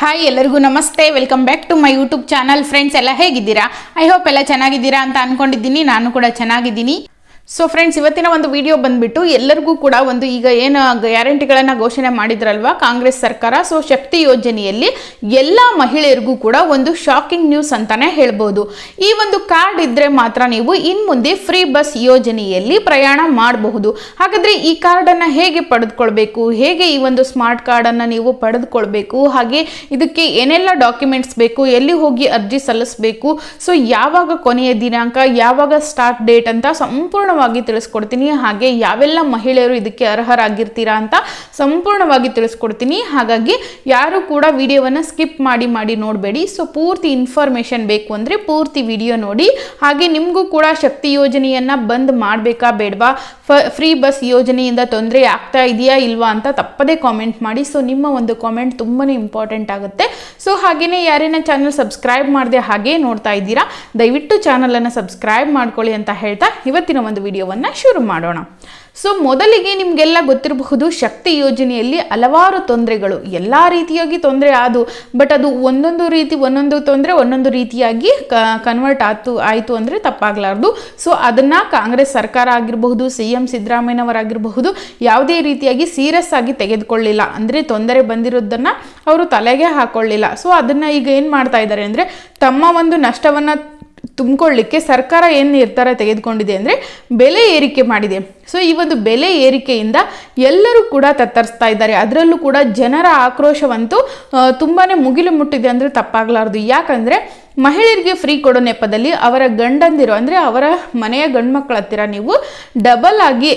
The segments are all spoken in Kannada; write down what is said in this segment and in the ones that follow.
ಹಾಯ್ ಎಲ್ಲರಿಗೂ ನಮಸ್ತೆ, welcome back to my YouTube channel. Friends ಎಲ್ಲ ಹೇಗಿದ್ದೀರಾ? ಐ ಹೋಪ್ ಎಲ್ಲ ಚೆನ್ನಾಗಿದ್ದೀರಾ ಅಂತ ಅನ್ಕೊಂಡಿದ್ದೀನಿ. ನಾನು ಕೂಡ ಚೆನ್ನಾಗಿದ್ದೀನಿ. ಸೊ ಫ್ರೆಂಡ್ಸ್, ಇವತ್ತಿನ ಒಂದು ವಿಡಿಯೋ ಬಂದ್ಬಿಟ್ಟು ಎಲ್ಲರಿಗೂ ಕೂಡ ಒಂದು ಈಗ ಏನು ಗ್ಯಾರಂಟಿಗಳನ್ನು ಘೋಷಣೆ ಮಾಡಿದ್ರಲ್ವಾ ಕಾಂಗ್ರೆಸ್ ಸರ್ಕಾರ. ಸೊ ಶಕ್ತಿ ಯೋಜನೆಯಲ್ಲಿ ಎಲ್ಲ ಮಹಿಳೆಯರಿಗೂ ಕೂಡ ಒಂದು ಶಾಕಿಂಗ್ ನ್ಯೂಸ್ ಅಂತಾನೆ ಹೇಳ್ಬೋದು. ಈ ಒಂದು ಕಾರ್ಡ್ ಇದ್ರೆ ಮಾತ್ರ ನೀವು ಇನ್ಮುಂದೆ ಫ್ರೀ ಬಸ್ ಯೋಜನೆಯಲ್ಲಿ ಪ್ರಯಾಣ ಮಾಡಬಹುದು. ಹಾಗಾದ್ರೆ ಈ ಕಾರ್ಡನ್ನು ಹೇಗೆ ಪಡೆದುಕೊಳ್ಬೇಕು, ಹೇಗೆ ಈ ಒಂದು ಸ್ಮಾರ್ಟ್ ಕಾರ್ಡನ್ನು ನೀವು ಪಡೆದುಕೊಳ್ಬೇಕು, ಹಾಗೆ ಇದಕ್ಕೆ ಏನೆಲ್ಲ ಡಾಕ್ಯುಮೆಂಟ್ಸ್ ಬೇಕು, ಎಲ್ಲಿ ಹೋಗಿ ಅರ್ಜಿ ಸಲ್ಲಿಸಬೇಕು, ಸೊ ಯಾವಾಗ ಕೊನೆಯ ದಿನಾಂಕ, ಯಾವಾಗ ಸ್ಟಾರ್ಟ್ ಡೇಟ್ ಅಂತ ಸಂಪೂರ್ಣ ತಿಳಿಸ್ಕೊಡ್ತೀನಿ. ಹಾಗೆ ಯಾವೆಲ್ಲ ಮಹಿಳೆಯರು ಇದಕ್ಕೆ ಅರ್ಹರಾಗಿರ್ತೀರಾ ಅಂತ ಸಂಪೂರ್ಣವಾಗಿ ತಿಳಿಸ್ಕೊಡ್ತೀನಿ. ಹಾಗಾಗಿ ಯಾರು ಕೂಡ ವಿಡಿಯೋವನ್ನು ಸ್ಕಿಪ್ ಮಾಡಿ ನೋಡಬೇಡಿ. ಸೊ ಪೂರ್ತಿ ಇನ್ಫಾರ್ಮೇಶನ್ ಬೇಕು ಅಂದ್ರೆ ಪೂರ್ತಿ ವಿಡಿಯೋ ನೋಡಿ. ಹಾಗೆ ನಿಮಗೂ ಕೂಡ ಶಕ್ತಿ ಯೋಜನೆಯನ್ನ ಬಂದ್ ಮಾಡಬೇಕಾ ಬೇಡವಾ, ಫ್ರೀ ಬಸ್ ಯೋಜನೆಯಿಂದ ತೊಂದರೆ ಆಗ್ತಾ ಇದೆಯಾ ಇಲ್ವಾ ಅಂತ ತಪ್ಪದೇ ಕಾಮೆಂಟ್ ಮಾಡಿ. ಸೊ ನಿಮ್ಮ ಒಂದು ಕಾಮೆಂಟ್ ತುಂಬಾನೇ ಇಂಪಾರ್ಟೆಂಟ್ ಆಗುತ್ತೆ. ಸೊ ಹಾಗೇನೆ ಯಾರೇನ ಚಾನಲ್ ಸಬ್ಸ್ಕ್ರೈಬ್ ಮಾಡದೆ ಹಾಗೆ ನೋಡ್ತಾ ಇದ್ದೀರಾ, ದಯವಿಟ್ಟು ಚಾನಲ್ ಅನ್ನು ಸಬ್ಸ್ಕ್ರೈಬ್ ಮಾಡ್ಕೊಳ್ಳಿ ಅಂತ ಹೇಳ್ತಾ ಇವತ್ತಿನ ಒಂದು ವಿಡಿಯೋವನ್ನ ಶುರು ಮಾಡೋಣ. ಸೊ ಮೊದಲಿಗೆ ನಿಮಗೆಲ್ಲ ಗೊತ್ತಿರಬಹುದು, ಶಕ್ತಿ ಯೋಜನೆಯಲ್ಲಿ ಹಲವಾರು ತೊಂದರೆಗಳು, ಎಲ್ಲ ರೀತಿಯಾಗಿ ತೊಂದರೆ ಆದು, ಬಟ್ ಅದು ಒಂದೊಂದು ತೊಂದರೆ ಒಂದೊಂದು ರೀತಿಯಾಗಿ ಕನ್ವರ್ಟ್ ಆಯಿತು ಅಂದರೆ ತಪ್ಪಾಗಲಾರ್ದು. ಸೊ ಅದನ್ನು ಕಾಂಗ್ರೆಸ್ ಸರ್ಕಾರ ಆಗಿರಬಹುದು, CM ಸಿದ್ದರಾಮಯ್ಯನವರಾಗಿರಬಹುದು, ಯಾವುದೇ ರೀತಿಯಾಗಿ ಸೀರಿಯಸ್ ಆಗಿ ತೆಗೆದುಕೊಳ್ಳಿಲ್ಲ. ಅಂದರೆ ತೊಂದರೆ ಬಂದಿರೋದನ್ನು ಅವರು ತಲೆಗೆ ಹಾಕೊಳ್ಳಿಲ್ಲ. ಸೊ ಅದನ್ನು ಈಗ ಏನು ಮಾಡ್ತಾ ಇದ್ದಾರೆ ಅಂದರೆ, ತಮ್ಮ ಒಂದು ನಷ್ಟವನ್ನು ತುಂಬಿಕೊಳ್ಳಿಕ್ಕೆ ಸರ್ಕಾರ ಏನು ನಿರ್ಧಾರ ತೆಗೆದುಕೊಂಡಿದೆ ಅಂದರೆ ಬೆಲೆ ಏರಿಕೆ ಮಾಡಿದೆ. ಸೊ ಈ ಒಂದು ಬೆಲೆ ಏರಿಕೆಯಿಂದ ಎಲ್ಲರೂ ಕೂಡ ತತ್ತರಿಸ್ತಾ ಇದ್ದಾರೆ. ಅದರಲ್ಲೂ ಕೂಡ ಜನರ ಆಕ್ರೋಶವಂತೂ ತುಂಬಾ ಮುಗಿಲು ಮುಟ್ಟಿದೆ ಅಂದರೆ ತಪ್ಪಾಗಲಾರ್ದು. ಯಾಕಂದರೆ ಮಹಿಳೆಯರಿಗೆ ಫ್ರೀ ಕೊಡೋ ನೆಪದಲ್ಲಿ ಅವರ ಗಂಡಂದಿರು ಅಂದರೆ ಅವರ ಮನೆಯ ಗಂಡ್ಮಕ್ಳ ಹತ್ತಿರ ನೀವು ಡಬಲ್ ಆಗಿ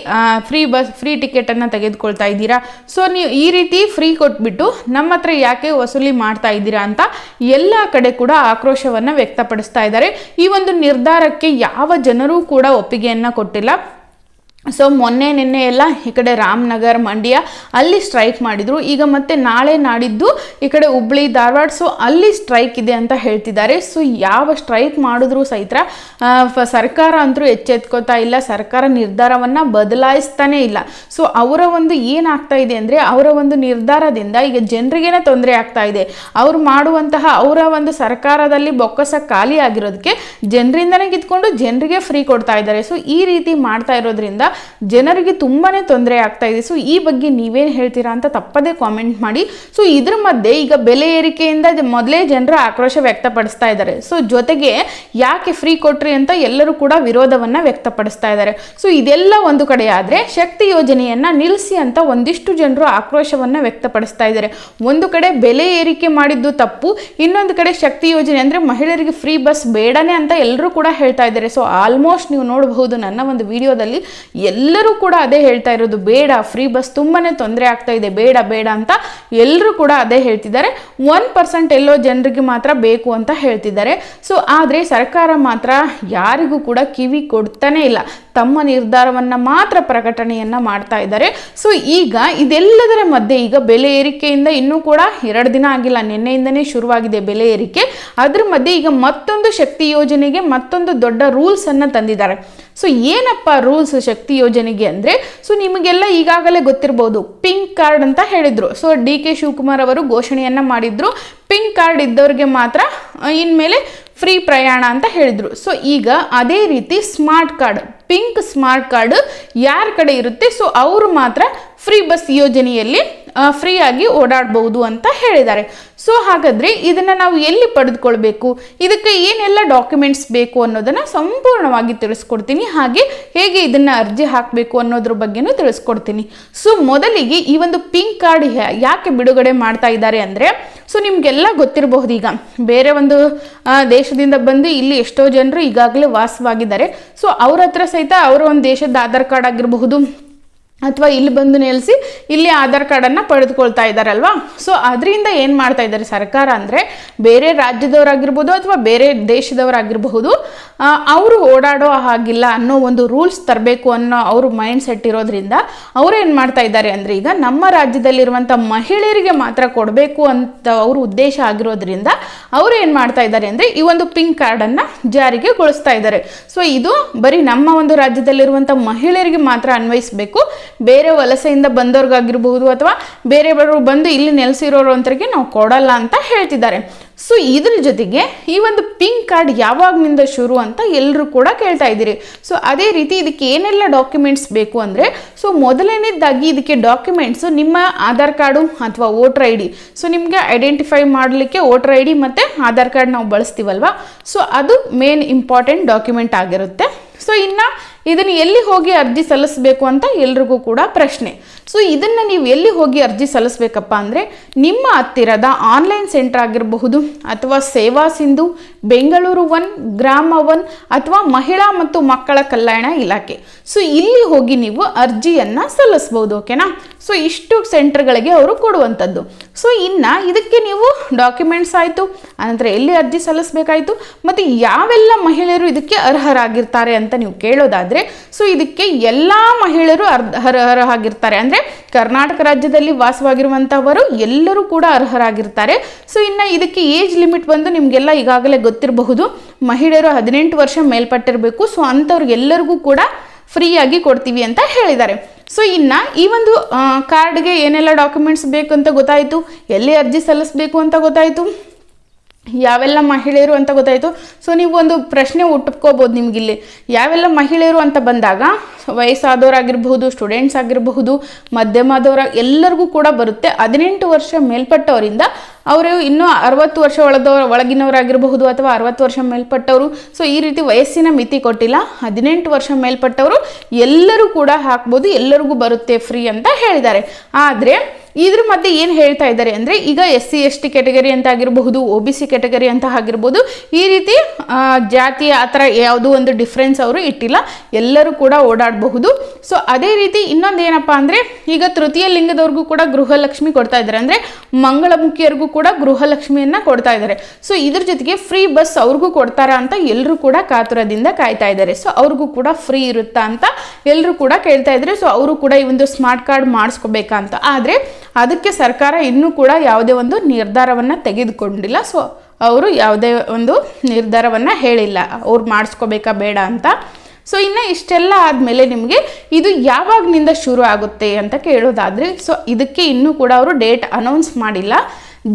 ಫ್ರೀ ಟಿಕೆಟನ್ನು ತೆಗೆದುಕೊಳ್ತಾ ಇದ್ದೀರಾ. ಸೊ ನೀವು ಈ ರೀತಿ ಫ್ರೀ ಕೊಟ್ಬಿಟ್ಟು ನಮ್ಮ ಹತ್ರ ಯಾಕೆ ವಸೂಲಿ ಮಾಡ್ತಾ ಇದ್ದೀರಾ ಅಂತ ಎಲ್ಲ ಕಡೆ ಕೂಡ ಆಕ್ರೋಶವನ್ನು ವ್ಯಕ್ತಪಡಿಸ್ತಾ ಇದ್ದಾರೆ. ಈ ಒಂದು ನಿರ್ಧಾರಕ್ಕೆ ಯಾವ ಜನರೂ ಕೂಡ ಒಪ್ಪಿಗೆಯನ್ನು ಕೊಟ್ಟಿಲ್ಲ. ಸೊ ನಿನ್ನೆ ಎಲ್ಲ ಈ ಕಡೆ ರಾಮನಗರ, ಮಂಡ್ಯ ಅಲ್ಲಿ ಸ್ಟ್ರೈಕ್ ಮಾಡಿದ್ರು. ಈಗ ಮತ್ತೆ ನಾಳೆ ನಾಡಿದ್ದು ಈ ಕಡೆ ಹುಬ್ಳಿ, ಧಾರವಾಡ, ಸೊ ಅಲ್ಲಿ ಸ್ಟ್ರೈಕ್ ಇದೆ ಅಂತ ಹೇಳ್ತಿದ್ದಾರೆ. ಸೊ ಯಾವ ಸ್ಟ್ರೈಕ್ ಮಾಡಿದ್ರು ಸಹಿತ ಸರ್ಕಾರ ಅಂತೂ ಎಚ್ಚೆತ್ಕೋತಾ ಇಲ್ಲ, ಸರ್ಕಾರ ನಿರ್ಧಾರವನ್ನು ಬದಲಾಯಿಸ್ತಾನೆ ಇಲ್ಲ. ಸೊ ಅವರ ಒಂದು ಏನಾಗ್ತಾ ಇದೆ ಅಂದರೆ, ಅವರ ಒಂದು ನಿರ್ಧಾರದಿಂದ ಈಗ ಜನರಿಗೇನೆ ತೊಂದರೆ ಆಗ್ತಾ ಇದೆ. ಅವರು ಮಾಡುವಂತಹ ಅವರ ಒಂದು ಸರ್ಕಾರದಲ್ಲಿ ಬೊಕ್ಕಸ ಖಾಲಿ ಆಗಿರೋದಕ್ಕೆ ಜನರಿಂದನೇ ಕಿತ್ಕೊಂಡು ಜನರಿಗೆ ಫ್ರೀ ಕೊಡ್ತಾ ಇದ್ದಾರೆ. ಸೊ ಈ ರೀತಿ ಮಾಡ್ತಾ ಇರೋದ್ರಿಂದ ಜನರಿಗೆ ತುಂಬಾನೇ ತೊಂದರೆ ಆಗ್ತಾ ಇದೆ. ಸೊ ಈ ಬಗ್ಗೆ ನೀವೇನು ಹೇಳ್ತೀರಾ ಅಂತ ತಪ್ಪದೇ ಕಾಮೆಂಟ್ ಮಾಡಿ. ಸೊ ಇದ್ರ ಮಧ್ಯೆ ಈಗ ಬೆಲೆ ಏರಿಕೆಯಿಂದ ಮೊದಲೇ ಜನರು ಆಕ್ರೋಶ ವ್ಯಕ್ತಪಡಿಸ್ತಾ ಇದ್ದಾರೆ. ಸೊ ಜೊತೆಗೆ ಯಾಕೆ ಫ್ರೀ ಕೊಟ್ರಿ ಅಂತ ಎಲ್ಲರೂ ಕೂಡ ವಿರೋಧವನ್ನ ವ್ಯಕ್ತಪಡಿಸ್ತಾ ಇದ್ದಾರೆ. ಸೊ ಇದೆಲ್ಲ ಒಂದು ಕಡೆ ಆದ್ರೆ ಶಕ್ತಿ ಯೋಜನೆಯನ್ನ ನಿಲ್ಲಿಸಿ ಅಂತ ಒಂದಿಷ್ಟು ಜನರು ಆಕ್ರೋಶವನ್ನ ವ್ಯಕ್ತಪಡಿಸ್ತಾ ಇದ್ದಾರೆ. ಒಂದು ಕಡೆ ಬೆಲೆ ಏರಿಕೆ ಮಾಡಿದ್ದು ತಪ್ಪು, ಇನ್ನೊಂದು ಕಡೆ ಶಕ್ತಿ ಯೋಜನೆ ಅಂದ್ರೆ ಮಹಿಳೆಯರಿಗೆ ಫ್ರೀ ಬಸ್ ಬೇಡನೆ ಅಂತ ಎಲ್ಲರೂ ಕೂಡ ಹೇಳ್ತಾ ಇದ್ದಾರೆ. ಸೊ ಆಲ್ಮೋಸ್ಟ್ ನೀವು ನೋಡಬಹುದು ನನ್ನ ಒಂದು ವಿಡಿಯೋದಲ್ಲಿ ಎಲ್ಲರೂ ಕೂಡ ಅದೇ ಹೇಳ್ತಾ ಇರೋದು, ಬೇಡ ಫ್ರೀ ಬಸ್ ತುಂಬಾನೇ ತೊಂದರೆ ಆಗ್ತಾ ಇದೆ, ಬೇಡ ಅಂತ ಎಲ್ಲರೂ ಕೂಡ ಅದೇ ಹೇಳ್ತಿದ್ದಾರೆ. 1% ಎಲ್ಲೋ ಜನರಿಗೆ ಮಾತ್ರ ಬೇಕು ಅಂತ ಹೇಳ್ತಿದ್ದಾರೆ. ಸೊ ಆದ್ರೆ ಸರ್ಕಾರ ಮಾತ್ರ ಯಾರಿಗೂ ಕೂಡ ಕಿವಿ ಕೊಡ್ತಾನೆ ಇಲ್ಲ, ತಮ್ಮ ನಿರ್ಧಾರವನ್ನ ಮಾತ್ರ ಪ್ರಕಟಣೆಯನ್ನ ಮಾಡ್ತಾ ಇದ್ದಾರೆ. ಸೊ ಈಗ ಇದೆಲ್ಲದರ ಮಧ್ಯೆ ಈಗ ಬೆಲೆ ಏರಿಕೆಯಿಂದ ಇನ್ನೂ ಕೂಡ 2 ದಿನ ಆಗಿಲ್ಲ, ನಿನ್ನೆಯಿಂದನೇ ಶುರುವಾಗಿದೆ ಬೆಲೆ ಏರಿಕೆ. ಅದ್ರ ಮಧ್ಯೆ ಈಗ ಮತ್ತೊಂದು ಶಕ್ತಿ ಯೋಜನೆಗೆ ಮತ್ತೊಂದು ದೊಡ್ಡ ರೂಲ್ಸ್ ಅನ್ನ ತಂದಿದ್ದಾರೆ. ಸೊ ಏನಪ್ಪ ರೂಲ್ಸ್ ಶಕ್ತಿ ಯೋಜನೆಗೆ ಅಂದ್ರೆ, ಸೊ ನಿಮಗೆಲ್ಲ ಈಗಾಗಲೇ ಗೊತ್ತಿರಬಹುದು, ಪಿಂಕ್ ಕಾರ್ಡ್ ಅಂತ ಹೇಳಿದ್ರು. ಸೊ DK ಶಿವಕುಮಾರ್ ಅವರು ಘೋಷಣೆಯನ್ನ ಮಾಡಿದ್ರು, ಪಿಂಕ್ ಕಾರ್ಡ್ ಇದ್ದವ್ರಿಗೆ ಮಾತ್ರ ಇನ್ಮೇಲೆ ಫ್ರೀ ಪ್ರಯಾಣ ಅಂತ ಹೇಳಿದ್ರು. ಸೊ ಈಗ ಅದೇ ರೀತಿ smart card, pink smart card ಯಾರ ಕಡೆ ಇರುತ್ತೆ, ಸೊ ಅವರು ಮಾತ್ರ ಫ್ರೀ ಬಸ್ ಯೋಜನೆಯಲ್ಲಿ ಫ್ರೀ ಆಗಿ ಓಡಾಡಬಹುದು ಅಂತ ಹೇಳಿದ್ದಾರೆ. ಸೊ ಹಾಗಾದ್ರೆ ಇದನ್ನ ನಾವು ಎಲ್ಲಿ ಪಡೆದುಕೊಳ್ಬೇಕು, ಇದಕ್ಕೆ ಏನೆಲ್ಲ ಡಾಕ್ಯುಮೆಂಟ್ಸ್ ಬೇಕು ಅನ್ನೋದನ್ನ ಸಂಪೂರ್ಣವಾಗಿ ತಿಳಿಸ್ಕೊಡ್ತೀನಿ. ಹಾಗೆ ಹೇಗೆ ಇದನ್ನ ಅರ್ಜಿ ಹಾಕಬೇಕು ಅನ್ನೋದ್ರ ಬಗ್ಗೆನೂ ತಿಳಿಸ್ಕೊಡ್ತೀನಿ. ಸೊ ಮೊದಲಿಗೆ ಈ ಒಂದು ಪಿಂಕ್ ಕಾರ್ಡ್ ಯಾಕೆ ಬಿಡುಗಡೆ ಮಾಡ್ತಾ ಇದ್ದಾರೆ ಅಂದ್ರೆ, ಸೊ ನಿಮ್ಗೆಲ್ಲ ಗೊತ್ತಿರಬಹುದು, ಈಗ ಬೇರೆ ಒಂದು ದೇಶದಿಂದ ಬಂದು ಇಲ್ಲಿ ಎಷ್ಟೋ ಜನರು ಈಗಾಗಲೇ ವಾಸವಾಗಿದ್ದಾರೆ. ಸೊ ಅವ್ರ ಹತ್ರ ಸಹಿತ ಅವರ ಒಂದು ದೇಶದ ಆಧಾರ್ ಕಾರ್ಡ್ ಆಗಿರಬಹುದು ಅಥವಾ ಇಲ್ಲಿ ಬಂದು ನೆಲೆಸಿ ಇಲ್ಲಿ ಆಧಾರ್ ಕಾರ್ಡನ್ನು ಪಡೆದುಕೊಳ್ತಾ ಇದ್ದಾರಲ್ವಾ. ಸೊ ಅದರಿಂದ ಏನು ಮಾಡ್ತಾ ಇದ್ದಾರೆ ಸರ್ಕಾರ ಅಂದರೆ, ಬೇರೆ ರಾಜ್ಯದವರಾಗಿರ್ಬೋದು ಅಥವಾ ಬೇರೆ ದೇಶದವರಾಗಿರಬಹುದು, ಅವರು ಓಡಾಡೋ ಹಾಗಿಲ್ಲ ಅನ್ನೋ ಒಂದು ರೂಲ್ಸ್ ತರಬೇಕು ಅನ್ನೋ ಅವರು ಮೈಂಡ್ ಸೆಟ್ ಇರೋದ್ರಿಂದ ಅವರು ಏನು ಮಾಡ್ತಾ ಇದ್ದಾರೆ ಅಂದರೆ, ಈಗ ನಮ್ಮ ರಾಜ್ಯದಲ್ಲಿರುವಂಥ ಮಹಿಳೆಯರಿಗೆ ಮಾತ್ರ ಕೊಡಬೇಕು ಅಂತ ಅವ್ರ ಉದ್ದೇಶ ಆಗಿರೋದ್ರಿಂದ ಅವರು ಏನು ಮಾಡ್ತಾ ಇದ್ದಾರೆ ಅಂದರೆ ಈ ಒಂದು ಪಿಂಕ್ ಕಾರ್ಡನ್ನು ಜಾರಿಗೆ ಗೊಳಿಸ್ತಾ ಇದ್ದಾರೆ. ಸೊ ಇದು ಬರೀ ನಮ್ಮ ಒಂದು ರಾಜ್ಯದಲ್ಲಿರುವಂಥ ಮಹಿಳೆಯರಿಗೆ ಮಾತ್ರ ಅನ್ವಯಿಸಬೇಕು, ಬೇರೆ ವಲಸೆಯಿಂದ ಬಂದವ್ರಿಗಾಗಿರ್ಬಹುದು ಅಥವಾ ಬೇರೆಯವರು ಬಂದು ಇಲ್ಲಿ ನೆಲೆಸಿರೋರು ಅಂತರಿಗೆ ನಾವು ಕೊಡಲ್ಲ ಅಂತ ಹೇಳ್ತಿದ್ದಾರೆ. ಸೊ ಇದ್ರ ಜೊತೆಗೆ ಈ ಒಂದು ಪಿಂಕ್ ಕಾರ್ಡ್ ಯಾವಾಗನಿಂದ ಶುರು ಅಂತ ಎಲ್ಲರೂ ಕೂಡ ಕೇಳ್ತಾ ಇದ್ದೀರಿ. ಸೊ ಅದೇ ರೀತಿ ಇದಕ್ಕೆ ಏನೆಲ್ಲ ಡಾಕ್ಯುಮೆಂಟ್ಸ್ ಬೇಕು ಅಂದರೆ, ಸೊ ಮೊದಲನೇದಾಗಿ ಇದಕ್ಕೆ ಡಾಕ್ಯುಮೆಂಟ್ಸು ನಿಮ್ಮ ಆಧಾರ್ ಕಾರ್ಡು ಅಥವಾ ವೋಟರ್ ಐ ಡಿ. ಸೊ ನಿಮಗೆ ಐಡೆಂಟಿಫೈ ಮಾಡಲಿಕ್ಕೆ ವೋಟರ್ ಐ ಡಿ ಮತ್ತು ಆಧಾರ್ ಕಾರ್ಡ್ ನಾವು ಬಳಸ್ತೀವಲ್ವ, ಸೊ ಅದು ಮೇನ್ ಇಂಪಾರ್ಟೆಂಟ್ ಡಾಕ್ಯುಮೆಂಟ್ ಆಗಿರುತ್ತೆ. ಸೊ ಇನ್ನು ಇದನ್ನು ಎಲ್ಲಿ ಹೋಗಿ ಅರ್ಜಿ ಸಲ್ಲಿಸಬೇಕು ಅಂತ ಎಲ್ರಿಗೂ ಕೂಡ ಪ್ರಶ್ನೆ. ಸೊ ಇದನ್ನು ನೀವು ಎಲ್ಲಿ ಹೋಗಿ ಅರ್ಜಿ ಸಲ್ಲಿಸಬೇಕಪ್ಪ ಅಂದರೆ, ನಿಮ್ಮ ಹತ್ತಿರದ ಆನ್ಲೈನ್ ಸೆಂಟರ್ ಆಗಿರಬಹುದು ಅಥವಾ ಸೇವಾ ಸಿಂಧು, ಬೆಂಗಳೂರು 1, ಗ್ರಾಮ 1 ಅಥವಾ ಮಹಿಳಾ ಮತ್ತು ಮಕ್ಕಳ ಕಲ್ಯಾಣ ಇಲಾಖೆ. ಸೊ ಇಲ್ಲಿ ಹೋಗಿ ನೀವು ಅರ್ಜಿಯನ್ನು ಸಲ್ಲಿಸ್ಬೋದು. ಓಕೆನಾ. ಸೊ ಇಷ್ಟು ಸೆಂಟರ್ಗಳಿಗೆ ಅವರು ಕೊಡುವಂಥದ್ದು. ಸೊ ಇನ್ನು ಇದಕ್ಕೆ ನೀವು ಡಾಕ್ಯುಮೆಂಟ್ಸ್ ಆಯಿತು, ಅನಂತರ ಎಲ್ಲಿ ಅರ್ಜಿ ಸಲ್ಲಿಸಬೇಕಾಯಿತು ಮತ್ತು ಯಾವೆಲ್ಲ ಮಹಿಳೆಯರು ಇದಕ್ಕೆ ಅರ್ಹರಾಗಿರ್ತಾರೆ ಅಂತ ನೀವು ಕೇಳೋದಾದರೆ, ಸೊ ಇದಕ್ಕೆ ಎಲ್ಲ ಮಹಿಳೆಯರು ಅರ್ಹರಾಗಿರ್ತಾರೆ. ಅಂದರೆ ಕರ್ನಾಟಕ ರಾಜ್ಯದಲ್ಲಿ ವಾಸವಾಗಿರುವಂಥವರು ಎಲ್ಲರೂ ಕೂಡ ಅರ್ಹರಾಗಿರ್ತಾರೆ. ಸೊ ಇನ್ನು ಇದಕ್ಕೆ ಏಜ್ ಲಿಮಿಟ್ ಬಂದು ನಿಮಗೆಲ್ಲ ಈಗಾಗಲೇ ಗೊತ್ತಿರಬಹುದು, ಮಹಿಳೆಯರು 18 ವರ್ಷ ಮೇಲ್ಪಟ್ಟಿರಬೇಕು. ಸೊ ಅಂಥವ್ರಿಗೆಲ್ಲರಿಗೂ ಕೂಡ ಫ್ರೀಯಾಗಿ ಕೊಡ್ತೀವಿ ಅಂತ ಹೇಳಿದ್ದಾರೆ. ಸೊ ಇನ್ನು ಈ ಒಂದು ಕಾರ್ಡ್ಗೆ ಏನೆಲ್ಲ ಡಾಕ್ಯುಮೆಂಟ್ಸ್ ಬೇಕು ಅಂತ ಗೊತ್ತಾಯಿತು, ಎಲ್ಲಿ ಅರ್ಜಿ ಸಲ್ಲಿಸಬೇಕು ಅಂತ ಗೊತ್ತಾಯಿತು, ಯಾವೆಲ್ಲ ಮಹಿಳೆಯರು ಅಂತ ಗೊತ್ತಾಯಿತು. ಸೊ ನೀವು ಒಂದು ಪ್ರಶ್ನೆ ಹುಟ್ಟುಕೋಬೋದು ನಿಮಗಿಲ್ಲಿ, ಯಾವೆಲ್ಲ ಮಹಿಳೆಯರು ಅಂತ ಬಂದಾಗ ವಯಸ್ಸಾದವರಾಗಿರ್ಬಹುದು, ಸ್ಟೂಡೆಂಟ್ಸ್ ಆಗಿರಬಹುದು, ಮಧ್ಯಮದವರ ಎಲ್ಲರಿಗೂ ಕೂಡ ಬರುತ್ತೆ. 18 ವರ್ಷ ಮೇಲ್ಪಟ್ಟವರಿಂದ ಅವರು ಇನ್ನೂ 60 ವರ್ಷ ಒಳಗಿನವರಾಗಿರಬಹುದು ಅಥವಾ 60 ವರ್ಷ ಮೇಲ್ಪಟ್ಟವರು. ಸೊ ಈ ರೀತಿ ವಯಸ್ಸಿನ ಮಿತಿ ಕೊಟ್ಟಿಲ್ಲ. 18 ವರ್ಷ ಮೇಲ್ಪಟ್ಟವರು ಎಲ್ಲರೂ ಕೂಡ ಹಾಕ್ಬೋದು, ಎಲ್ಲರಿಗೂ ಬರುತ್ತೆ ಫ್ರೀ ಅಂತ ಹೇಳಿದ್ದಾರೆ. ಆದರೆ ಇದ್ರ ಮಧ್ಯೆ ಏನು ಹೇಳ್ತಾ ಇದ್ದಾರೆ ಅಂದರೆ, ಈಗ SC/ST ಕ್ಯಾಟಗರಿ ಅಂತ ಆಗಿರಬಹುದು, OBC ಕ್ಯಾಟಗರಿ ಅಂತ ಆಗಿರ್ಬೋದು, ಈ ರೀತಿ ಜಾತಿ ಆ ಥರ ಯಾವುದೋ ಒಂದು ಡಿಫ್ರೆನ್ಸ್ ಅವರು ಇಟ್ಟಿಲ್ಲ, ಎಲ್ಲರೂ ಕೂಡ ಓಡಾಡಬಹುದು. ಸೊ ಅದೇ ರೀತಿ ಇನ್ನೊಂದು ಏನಪ್ಪ ಅಂದರೆ, ಈಗ ತೃತೀಯ ಲಿಂಗದವ್ರಿಗೂ ಕೂಡ ಗೃಹಲಕ್ಷ್ಮಿ ಕೊಡ್ತಾ ಇದ್ದಾರೆ, ಅಂದರೆ ಮಂಗಳಮುಖಿಯರಿಗೂ ಕೂಡ ಗೃಹಲಕ್ಷ್ಮಿಯನ್ನು ಕೊಡ್ತಾ ಇದ್ದಾರೆ. ಸೊ ಇದ್ರ ಜೊತೆಗೆ ಫ್ರೀ ಬಸ್ ಅವ್ರಿಗೂ ಕೊಡ್ತಾರಾ ಅಂತ ಎಲ್ಲರೂ ಕೂಡ ಕಾತುರದಿಂದ ಕಾಯ್ತಾ ಇದ್ದಾರೆ. ಸೊ ಅವ್ರಿಗೂ ಕೂಡ ಫ್ರೀ ಇರುತ್ತಾ ಅಂತ ಎಲ್ಲರೂ ಕೂಡ ಕೇಳ್ತಾ ಇದ್ದಾರೆ. ಸೊ ಅವರು ಕೂಡ ಈ ಒಂದು ಸ್ಮಾರ್ಟ್ ಕಾರ್ಡ್ ಮಾಡಿಸ್ಕೋಬೇಕಂತ. ಆದರೆ ಅದಕ್ಕೆ ಸರ್ಕಾರ ಇನ್ನೂ ಕೂಡ ಯಾವುದೇ ಒಂದು ನಿರ್ಧಾರವನ್ನು ತೆಗೆದುಕೊಂಡಿಲ್ಲ. ಸೊ ಅವರು ಯಾವುದೇ ಒಂದು ನಿರ್ಧಾರವನ್ನು ಹೇಳಿಲ್ಲ ಅವ್ರು ಮಾಡಿಸ್ಕೋಬೇಕಾ ಬೇಡ ಅಂತ. ಸೊ ಇನ್ನು ಇಷ್ಟೆಲ್ಲ ಆದಮೇಲೆ ನಿಮಗೆ ಇದು ಯಾವಾಗನಿಂದ ಶುರು ಆಗುತ್ತೆ ಅಂತ ಕೇಳೋದಾದರೆ, ಸೊ ಇದಕ್ಕೆ ಇನ್ನೂ ಕೂಡ ಅವರು ಡೇಟ್ ಅನೌನ್ಸ್ ಮಾಡಿಲ್ಲ.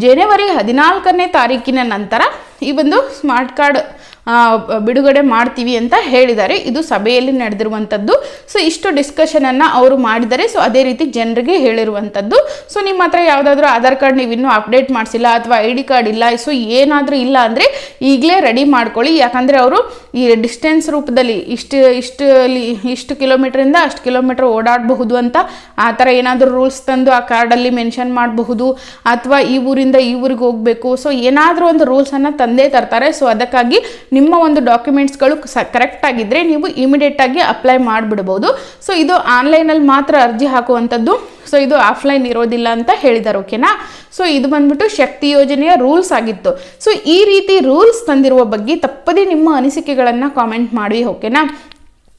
ಜನವರಿ 14ನೇ ತಾರೀಕಿನ ನಂತರ ಈ ಒಂದು ಸ್ಮಾರ್ಟ್ ಕಾರ್ಡ್ ಬಿಡುಗಡೆ ಮಾಡ್ತೀವಿ ಅಂತ ಹೇಳಿದ್ದಾರೆ. ಇದು ಸಭೆಯಲ್ಲಿ ನಡೆದಿರುವಂಥದ್ದು. ಸೊ ಇಷ್ಟು ಡಿಸ್ಕಷನನ್ನು ಅವರು ಮಾಡಿದ್ದಾರೆ. ಸೊ ಅದೇ ರೀತಿ ಜನರಿಗೆ ಹೇಳಿರುವಂಥದ್ದು. ಸೊ ನಿಮ್ಮ ಹತ್ರ ಯಾವುದಾದ್ರೂ ಆಧಾರ್ ಕಾರ್ಡ್ ನೀವು ಇನ್ನೂ ಅಪ್ಡೇಟ್ ಮಾಡಿಸಿಲ್ಲ ಅಥವಾ ID ಕಾರ್ಡ್ ಇಲ್ಲ, ಸೊ ಏನಾದರೂ ಇಲ್ಲ ಅಂದರೆ ಈಗಲೇ ರೆಡಿ ಮಾಡ್ಕೊಳ್ಳಿ. ಯಾಕಂದರೆ ಅವರು ಈ ಡಿಸ್ಟೆನ್ಸ್ ರೂಪದಲ್ಲಿ ಇಷ್ಟು ಕಿಲೋಮೀಟ್ರಿಂದ ಅಷ್ಟು ಕಿಲೋಮೀಟ್ರ್ ಓಡಾಡಬಹುದು ಅಂತ ಆ ಥರ ಏನಾದರೂ ರೂಲ್ಸ್ ತಂದು ಆ ಕಾರ್ಡಲ್ಲಿ ಮೆನ್ಷನ್ ಮಾಡಬಹುದು, ಅಥವಾ ಈ ಊರಿಂದ ಈ ಊರಿಗೆ ಹೋಗಬೇಕು, ಸೊ ಏನಾದರೂ ಒಂದು ರೂಲ್ಸನ್ನು ತಂದೇ ತರ್ತಾರೆ. ಸೊ ಅದಕ್ಕಾಗಿ ನಿಮ್ಮ ಒಂದು ಡಾಕ್ಯುಮೆಂಟ್ಸ್ಗಳು ಕರೆಕ್ಟ್ ಆಗಿದ್ದರೆ ನೀವು ಇಮಿಡಿಯೇಟಾಗಿ ಅಪ್ಲೈ ಮಾಡಿಬಿಡ್ಬೋದು. ಸೊ ಇದು ಆನ್ಲೈನಲ್ಲಿ ಮಾತ್ರ ಅರ್ಜಿ ಹಾಕುವಂಥದ್ದು. ಸೊ ಇದು ಆಫ್ಲೈನ್ ಇರೋದಿಲ್ಲ ಅಂತ ಹೇಳಿದ್ದಾರೆ. ಓಕೆನಾ. ಸೊ ಇದು ಬಂದ್ಬಿಟ್ಟು ಶಕ್ತಿ ಯೋಜನೆಯ ರೂಲ್ಸ್ ಆಗಿತ್ತು. ಸೊ ಈ ರೀತಿ ರೂಲ್ಸ್ ತಂದಿರುವ ಬಗ್ಗೆ ತಪ್ಪದೇ ನಿಮ್ಮ ಅನಿಸಿಕೆಗಳನ್ನು ಕಾಮೆಂಟ್ ಮಾಡಿ. ಓಕೆನಾ.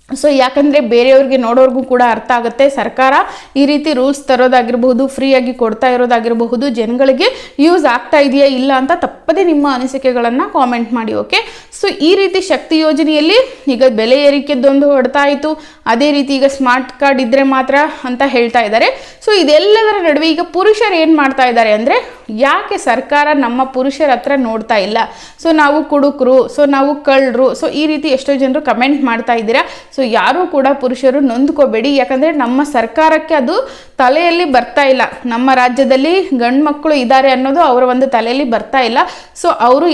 ಸೊ ಯಾಕಂದರೆ ಬೇರೆಯವ್ರಿಗೆ ನೋಡೋರ್ಗೂ ಕೂಡ ಅರ್ಥ ಆಗುತ್ತೆ, ಸರ್ಕಾರ ಈ ರೀತಿ ರೂಲ್ಸ್ ತರೋದಾಗಿರಬಹುದು, ಫ್ರೀಯಾಗಿ ಕೊಡ್ತಾ ಇರೋದಾಗಿರಬಹುದು, ಜನಗಳಿಗೆ ಯೂಸ್ ಆಗ್ತಾ ಇದೆಯಾ ಇಲ್ಲ ಅಂತ ತಪ್ಪದೇ ನಿಮ್ಮ ಅನಿಸಿಕೆಗಳನ್ನು ಕಾಮೆಂಟ್ ಮಾಡಿ. ಓಕೆ. ಸೊ ಈ ರೀತಿ ಶಕ್ತಿ ಯೋಜನೆಯಲ್ಲಿ ಈಗ ಬೆಲೆ ಏರಿಕೆದೊಂದು ಹೊಡ್ತಾ ಇತ್ತು, ಅದೇ ರೀತಿ ಈಗ ಸ್ಮಾರ್ಟ್ ಕಾರ್ಡ್ ಇದ್ದರೆ ಮಾತ್ರ ಅಂತ ಹೇಳ್ತಾ ಇದ್ದಾರೆ. ಸೊ ಇದೆಲ್ಲದರ ನಡುವೆ ಈಗ ಪುರುಷರು ಏನು ಮಾಡ್ತಾ ಇದ್ದಾರೆ ಅಂದರೆ, ಯಾಕೆ ಸರ್ಕಾರ ನಮ್ಮ ಪುರುಷರ ಹತ್ರ ನೋಡ್ತಾ ಇಲ್ಲ, ಸೊ ನಾವು ಕುಡುಕರು, ಸೊ ನಾವು ಕಳ್ಳರು, ಸೊ ಈ ರೀತಿ ಎಷ್ಟೋ ಜನರು ಕಮೆಂಟ್ ಮಾಡ್ತಾ ಇದ್ದೀರಾ. ಸೊ ಯಾರೂ ಕೂಡ ಪುರುಷರು ನೊಂದ್ಕೋಬೇಡಿ, ಯಾಕಂದರೆ ನಮ್ಮ ಸರ್ಕಾರಕ್ಕೆ ಅದು ತಲೆಯಲ್ಲಿ ಬರ್ತಾ ಇಲ್ಲ. ನಮ್ಮ ರಾಜ್ಯದಲ್ಲಿ ಗಂಡು ಮಕ್ಕಳು ಇದ್ದಾರೆ ಅನ್ನೋದು ಅವರ ಒಂದು ತಲೆಯಲ್ಲಿ ಬರ್ತಾ ಇಲ್ಲ. ಸೊ ಅವರು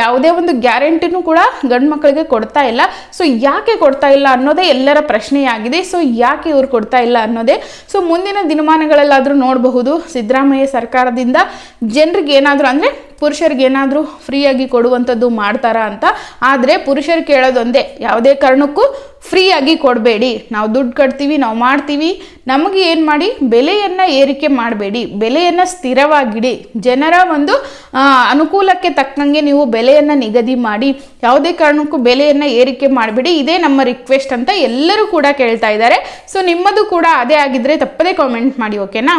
ಯಾವುದೇ ಒಂದು ಗ್ಯಾರಂಟಿನೂ ಕೂಡ ಗಂಡು ಮಕ್ಕಳಿಗೆ ಕೊಡ್ತಾ ಇಲ್ಲ. ಸೊ ಯಾಕೆ ಕೊಡ್ತಾ ಇಲ್ಲ ಅನ್ನೋದೇ ಎಲ್ಲರ ಪ್ರಶ್ನೆಯಾಗಿದೆ. ಸೊ ಯಾಕೆ ಇವ್ರು ಕೊಡ್ತಾ ಇಲ್ಲ ಅನ್ನೋದೇ. ಸೊ ಮುಂದಿನ ದಿನಮಾನಗಳಲ್ಲಾದರೂ ನೋಡಬಹುದು ಸಿದ್ದರಾಮಯ್ಯ ಸರ್ಕಾರದಿಂದ ಜನರಿಗೆ ಏನಾದರೂ ಅಂದರೆ ಪುರುಷರಿಗೆ ಏನಾದರೂ ಫ್ರೀಯಾಗಿ ಕೊಡುವಂಥದ್ದು ಮಾಡ್ತಾರಾ ಅಂತ. ಆದರೆ ಪುರುಷರು ಕೇಳೋದೊಂದೇ, ಯಾವುದೇ ಕಾರಣಕ್ಕೂ ಫ್ರೀಯಾಗಿ ಕೊಡಬೇಡಿ, ನಾವು ದುಡ್ಡು ಕಟ್ತೀವಿ, ನಾವು ಮಾಡ್ತೀವಿ, ನಮಗೆ ಏನು ಮಾಡಿ ಬೆಲೆಯನ್ನು ಏರಿಕೆ ಮಾಡಬೇಡಿ, ಬೆಲೆಯನ್ನು ಸ್ಥಿರವಾಗಿಡಿ, ಜನರ ಒಂದು ಅನುಕೂಲಕ್ಕೆ ತಕ್ಕಂಗೆ ನೀವು ಬೆಲೆಯನ್ನು ನಿಗದಿ ಮಾಡಿ, ಯಾವುದೇ ಕಾರಣಕ್ಕೂ ಬೆಲೆಯನ್ನು ಏರಿಕೆ ಮಾಡಬೇಡಿ, ಇದೇ ನಮ್ಮ ರಿಕ್ವೆಸ್ಟ್ ಅಂತ ಎಲ್ಲರೂ ಕೂಡ ಕೇಳ್ತಾ ಇದ್ದಾರೆ. ಸೊ ನಿಮ್ಮದು ಕೂಡ ಅದೇ ಆಗಿದ್ದರೆ ತಪ್ಪದೇ ಕಾಮೆಂಟ್ ಮಾಡಿ. ಓಕೆನಾ.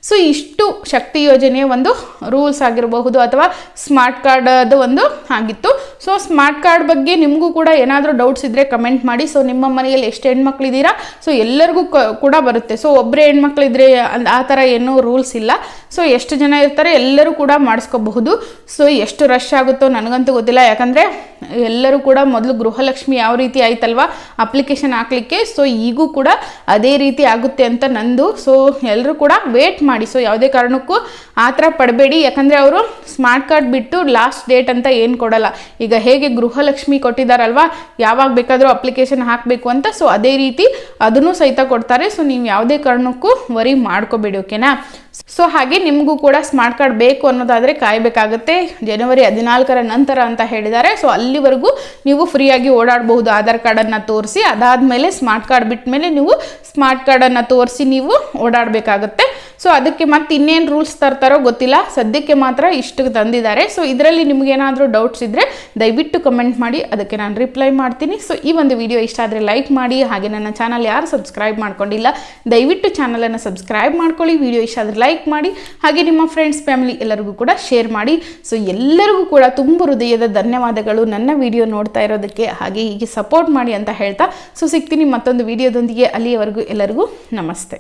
ಸೊ ಇಷ್ಟು ಶಕ್ತಿ ಯೋಜನೆಯ ಒಂದು ರೂಲ್ಸ್ ಆಗಿರಬಹುದು ಅಥವಾ ಸ್ಮಾರ್ಟ್ ಕಾರ್ಡ್ ಅದು ಒಂದು ಆಗಿತ್ತು. ಸೊ ಸ್ಮಾರ್ಟ್ ಕಾರ್ಡ್ ಬಗ್ಗೆ ನಿಮಗೂ ಕೂಡ ಏನಾದರೂ ಡೌಟ್ಸ್ ಇದ್ದರೆ ಕಮೆಂಟ್ ಮಾಡಿ. ಸೊ ನಿಮ್ಮ ಮನೆಯಲ್ಲಿ ಎಷ್ಟು ಹೆಣ್ಮಕ್ಳಿದ್ದೀರಾ, ಸೊ ಎಲ್ಲರಿಗೂ ಕೂಡ ಬರುತ್ತೆ. ಸೊ ಒಬ್ಬರೇ ಹೆಣ್ಮಕ್ಳಿದ್ರೆ ಆ ಥರ ಏನೂ ರೂಲ್ಸ್ ಇಲ್ಲ. ಸೊ ಎಷ್ಟು ಜನ ಇರ್ತಾರೆ ಎಲ್ಲರೂ ಕೂಡ ಮಾಡಿಸ್ಕೋಬಹುದು. ಸೊ ಎಷ್ಟು ರಶ್ ಆಗುತ್ತೋ ನನಗಂತೂ ಗೊತ್ತಿಲ್ಲ, ಯಾಕಂದರೆ ಎಲ್ಲರೂ ಕೂಡ ಮೊದಲು ಗೃಹಲಕ್ಷ್ಮಿ ಯಾವ ರೀತಿ ಆಯ್ತಲ್ವಾ ಅಪ್ಲಿಕೇಶನ್ ಹಾಕ್ಲಿಕ್ಕೆ, ಸೊ ಈಗೂ ಕೂಡ ಅದೇ ರೀತಿ ಆಗುತ್ತೆ ಅಂತ ನಂದು. ಸೊ ಎಲ್ಲರೂ ಕೂಡ ವೇಟ್ ಮಾಡಿ. ಸೊ ಯಾವುದೇ ಕಾರಣಕ್ಕೂ ಆ ಥರ ಪಡಬೇಡಿ, ಯಾಕಂದರೆ ಅವರು ಸ್ಮಾರ್ಟ್ ಕಾರ್ಡ್ ಬಿಟ್ಟು ಲಾಸ್ಟ್ ಡೇಟ್ ಅಂತ ಏನು ಕೊಡಲ್ಲ. ಈಗ ಹೇಗೆ ಗೃಹಲಕ್ಷ್ಮಿ ಕೊಟ್ಟಿದ್ದಾರಲ್ವಾ ಯಾವಾಗ ಬೇಕಾದರೂ ಅಪ್ಲಿಕೇಶನ್ ಹಾಕಬೇಕು ಅಂತ, ಸೊ ಅದೇ ರೀತಿ ಅದನ್ನು ಸಹಿತ ಕೊಡ್ತಾರೆ. ಸೊ ನೀವು ಯಾವುದೇ ಕಾರಣಕ್ಕೂ ವರಿ ಮಾಡ್ಕೋಬೇಡಿ, ಓಕೆನಾ. ಸೊ ಹಾಗೆ ನಿಮಗೂ ಕೂಡ ಸ್ಮಾರ್ಟ್ ಕಾರ್ಡ್ ಬೇಕು ಅನ್ನೋದಾದರೆ ಕಾಯಬೇಕಾಗುತ್ತೆ, ಜನವರಿ 14 ನಂತರ ಅಂತ ಹೇಳಿದ್ದಾರೆ. ಸೊ ಅಲ್ಲಿವರೆಗೂ ನೀವು ಫ್ರೀಯಾಗಿ ಓಡಾಡಬಹುದು ಆಧಾರ್ ಕಾರ್ಡನ್ನು ತೋರಿಸಿ. ಅದಾದಮೇಲೆ ಸ್ಮಾರ್ಟ್ ಕಾರ್ಡ್ ಬಿಟ್ಟ ಮೇಲೆ ನೀವು ಸ್ಮಾರ್ಟ್ ಕಾರ್ಡನ್ನು ತೋರಿಸಿ ನೀವು ಓಡಾಡಬೇಕಾಗುತ್ತೆ. ಸೊ ಅದಕ್ಕೆ ಮತ್ತೆ ಇನ್ನೇನು ರೂಲ್ಸ್ ತರ್ತಾರೋ ಗೊತ್ತಿಲ್ಲ, ಸದ್ಯಕ್ಕೆ ಮಾತ್ರ ಇಷ್ಟು ತಂದಿದ್ದಾರೆ. ಸೊ ಇದರಲ್ಲಿ ನಿಮಗೇನಾದರೂ ಡೌಟ್ಸ್ ಇದ್ದರೆ ದಯವಿಟ್ಟು ಕಮೆಂಟ್ ಮಾಡಿ, ಅದಕ್ಕೆ ನಾನು ರಿಪ್ಲೈ ಮಾಡ್ತೀನಿ. ಸೊ ಈ ಒಂದು ವಿಡಿಯೋ ಇಷ್ಟ ಆದರೆ ಲೈಕ್ ಮಾಡಿ. ಹಾಗೆ ನನ್ನ ಚಾನಲ್ ಯಾರು ಸಬ್ಸ್ಕ್ರೈಬ್ ಮಾಡ್ಕೊಂಡಿಲ್ಲ ದಯವಿಟ್ಟು ಚಾನಲನ್ನು ಸಬ್ಸ್ಕ್ರೈಬ್ ಮಾಡ್ಕೊಳ್ಳಿ. ವಿಡಿಯೋ ಇಷ್ಟ ಆದರೆ ಲೈಕ್ ಮಾಡಿ, ಹಾಗೆ ನಿಮ್ಮ ಫ್ರೆಂಡ್ಸ್ ಫ್ಯಾಮಿಲಿ ಎಲ್ಲರಿಗೂ ಕೂಡ ಶೇರ್ ಮಾಡಿ. ಸೊ ಎಲ್ಲರಿಗೂ ಕೂಡ ತುಂಬ ಹೃದಯದ ಧನ್ಯವಾದಗಳು ನನ್ನ ವಿಡಿಯೋ ನೋಡ್ತಾ ಇರೋದಕ್ಕೆ, ಹಾಗೆ ಹೀಗೆ ಸಪೋರ್ಟ್ ಮಾಡಿ ಅಂತ ಹೇಳ್ತಾ ಸೊ ಸಿಗ್ತೀನಿ ಮತ್ತೊಂದು ವಿಡಿಯೋದೊಂದಿಗೆ. ಅಲ್ಲಿಯವರೆಗೂ ಎಲ್ಲರಿಗೂ ನಮಸ್ತೆ.